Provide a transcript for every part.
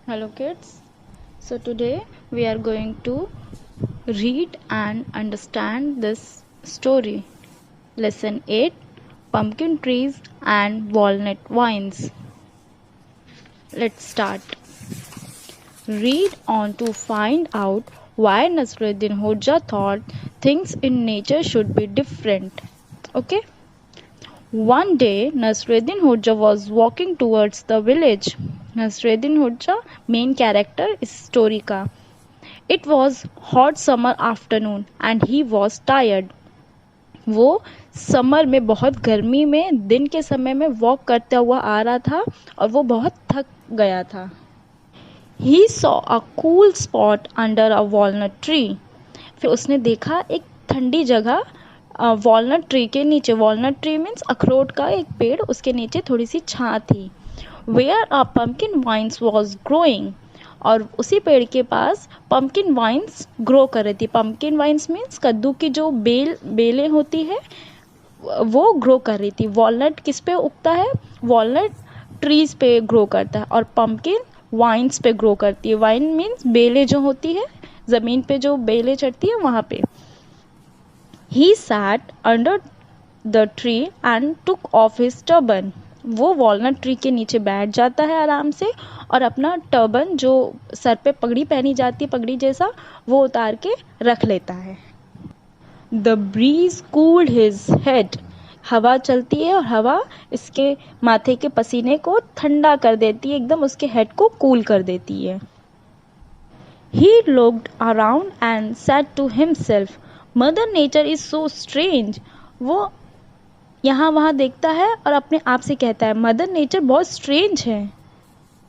Hello kids. So today we are going to read and understand this story. Lesson 8, Pumpkin Trees and Walnut Vines. Let's start. Read on to find out why Nasruddin Hoja thought things in nature should be different. Okay? One day, Nasruddin Hoja was walking towards the village. Nasruddin Hoja, main character is story का. It was hot summer afternoon and he was tired. वो summer में बहुत गर्मी में दिन के समय में वॉक करता हुआ आ रहा था और वो बहुत थक गया था. He saw a cool spot under a walnut tree. फिर उसने देखा एक ठंडी जगह वॉलनट ट्री के नीचे. वॉलनट ट्री मीन्स अखरोट का एक पेड़, उसके नीचे थोड़ी सी छां थी. Where a pumpkin vines was growing. और उसी पेड़ के पास पम्पकिन वाइन्स ग्रो कर रही थी. पम्पकिन वाइन्स मीन्स कद्दू की जो बेलें होती है वो ग्रो कर रही थी. वॉलनट किस पे उगता है? वॉलनट ट्रीज पे ग्रो करता है और पम्पकिन वाइन्स पे ग्रो करती है. वाइन मीन्स बेलें जो होती है, ज़मीन पे जो बेलें चढ़ती है वहाँ पे. He sat under the tree and took off his turban. वो वॉलनट ट्री के नीचे बैठ जाता है आराम से और अपना टर्बन जो सर पे पगड़ी पहनी जाती है, पगड़ी जैसा, वो उतार के रख लेता है. The breeze cooled his head. हवा चलती है और हवा इसके माथे के पसीने को ठंडा कर देती है, एकदम उसके हेड को कूल कर देती है. He looked around and said to himself, Mother Nature is so strange. वो यहाँ वहाँ देखता है और अपने आप से कहता है मदर नेचर बहुत स्ट्रेंज है.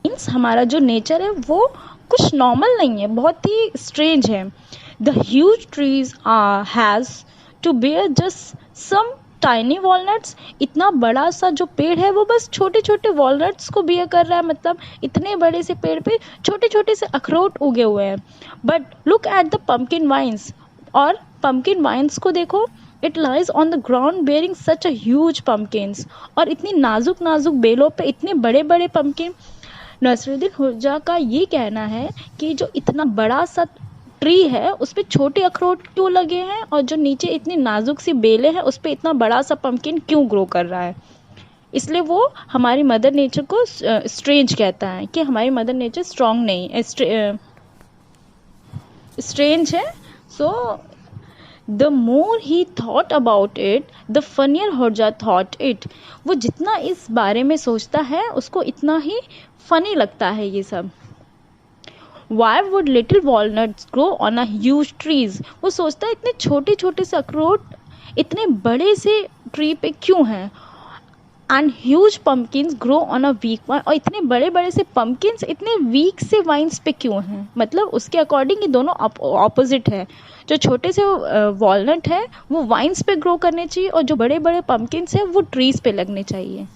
मीन्स हमारा जो नेचर है वो कुछ नॉर्मल नहीं है, बहुत ही स्ट्रेंज है. The huge trees has to bear just some tiny walnuts. इतना बड़ा सा जो पेड़ है वो बस छोटे छोटे वॉलनट्स को बेयर कर रहा है. मतलब इतने बड़े से पेड़ पे छोटे छोटे से अखरोट उगे हुए हैं. But look at the pumpkin vines. और पम्पकिन वाइन्स को देखो. It lies on the ground bearing such a huge pumpkins. और इतनी नाजुक नाजुक बेलों पे इतने बड़े बड़े पम्पकिन. नसरुद्दीन हुज्जा का ये कहना है कि जो इतना बड़ा सा ट्री है उस पर छोटे अखरोट क्यों लगे हैं और जो नीचे इतनी नाजुक सी बेलें हैं उस पर इतना बड़ा सा पम्पकिन क्यों ग्रो कर रहा है. इसलिए वो हमारी मदर नेचर को स्ट्रेंज कहता है कि हमारी मदर नेचर स्ट्रॉन्ग नहीं, स्ट्रेंज है. सो The more he thought about it, the funnier Horja thought it. वो जितना इस बारे में सोचता है उसको इतना ही फनी लगता है ये सब. Why would little walnuts grow on a huge trees? वो सोचता है इतने छोटे छोटे से अखरोट इतने बड़े से ट्री पे क्यों हैं. And huge pumpkins grow on a weak vine. और इतने बड़े बड़े से pumpkins इतने वीक से वाइन्स पे क्यों हैं. मतलब उसके अकॉर्डिंग ये दोनों ऑपोजिट है. जो छोटे से वॉलनट है वो वाइन्स पे ग्रो करने चाहिए और जो बड़े बड़े पम्पकिन्स है वो ट्रीज पे लगने चाहिए.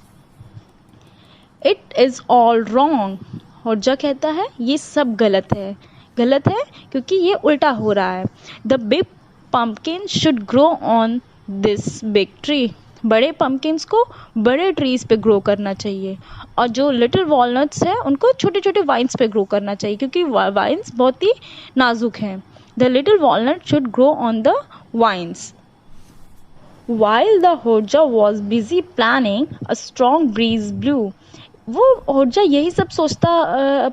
It is all wrong. Hodja कहता है ये सब गलत है. गलत है क्योंकि ये उल्टा हो रहा है. The big pumpkin should grow on this big tree. बड़े पम्पकिन्स को बड़े ट्रीज पे ग्रो करना चाहिए और जो लिटिल वॉलनट्स हैं उनको छोटे छोटे वाइन्स पे ग्रो करना चाहिए क्योंकि वाइन्स बहुत ही नाजुक हैं. The little walnut should grow on the vines. While the Horja was busy planning, a strong breeze blew. वो होर्जा यही सब सोचता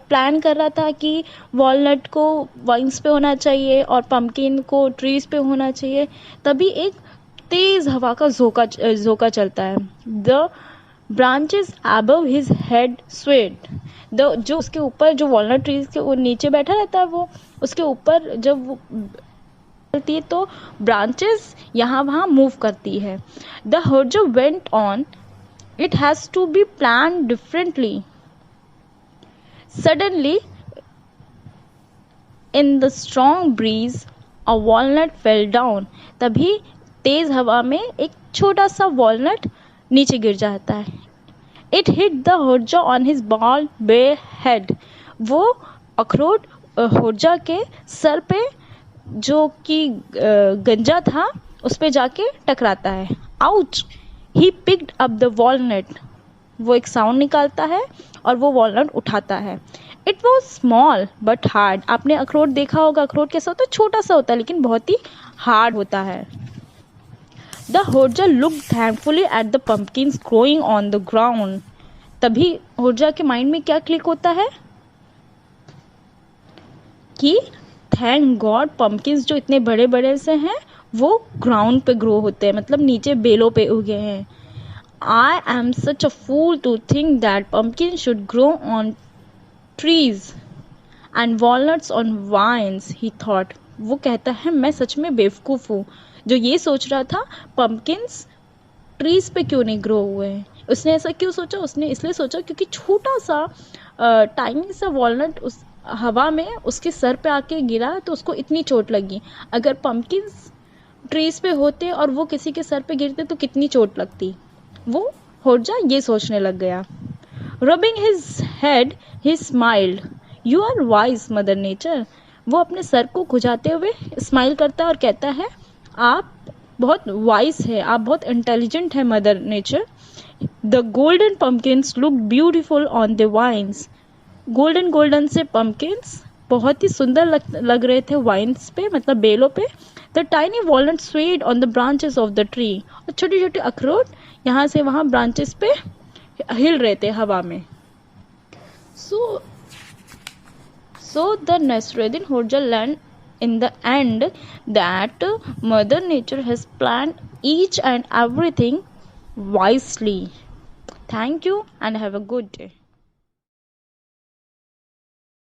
प्लान कर रहा था कि वॉलनट को वाइन्स पे होना चाहिए और पम्पकिन को ट्रीज पे होना चाहिए. तभी एक तेज हवा का झोंका चलता है. The branches above his head swayed. जो उसके ऊपर जो वॉलनट ट्रीज के नीचे बैठा रहता है वो उसके ऊपर जब वो चलती है तो ब्रांचेस यहाँ वहाँ मूव करती है. The Hodja went on. It has to be plan differently. Suddenly in the strong breeze a walnut fell down. तभी तेज हवा में एक छोटा सा वॉलनट नीचे गिर जाता है. It hit the Hodja on his bald bare head. वो अखरोट होर्जा के सर पे जो कि गंजा था उस पे जाके टकराता है. Ouch. He picked up the walnut. वो एक साउंड निकालता है और वो वॉलनट उठाता है. It was small but hard. आपने अखरोट देखा होगा, अखरोट कैसा होता है, छोटा सा होता है लेकिन बहुत ही हार्ड होता है. The Hodja look thankfully at the pumpkins growing on the ground. तभी होर्जा के माइंड में क्या क्लिक होता है कि थैंक गॉड पम्पकिन्स जो इतने बड़े बड़े से हैं वो ग्राउंड पे ग्रो होते हैं, मतलब नीचे बेलों पे उगे हैं. I am such a fool to think that pumpkin should grow on trees and walnuts on vines, he thought. वो कहता है मैं सच में बेवकूफ़ हूँ जो ये सोच रहा था पम्पकिन्स ट्रीज पे क्यों नहीं ग्रो हुए हैं. उसने ऐसा क्यों सोचा, उसने इसलिए सोचा क्योंकि छोटा सा टाइनी सा वॉलनट उस हवा में उसके सर पे आके गिरा तो उसको इतनी चोट लगी. अगर पम्पकिन्स ट्रीज पे होते और वो किसी के सर पे गिरते तो कितनी चोट लगती. वो होर्जा ये सोचने लग गया. Rubbing his head he smiled. You are wise mother nature. वो अपने सर को खुजाते हुए स्माइल करता है और कहता है आप बहुत वाइज है, आप बहुत इंटेलिजेंट है mother nature. The golden pumpkins look beautiful on the vines. Golden golden से पम्पकिन्स बहुत ही सुंदर लग रहे थे वाइन्स पे, मतलब बेलों पे. The tiny walnut swayed on the branches of the tree. और छोटे छोटे अखरोट यहाँ से वहाँ ब्रांचेस पे हिल रहे थे हवा में. So the Nasruddin Hoja learned in the end that Mother Nature has planned each and everything wisely. Thank you and have a good day.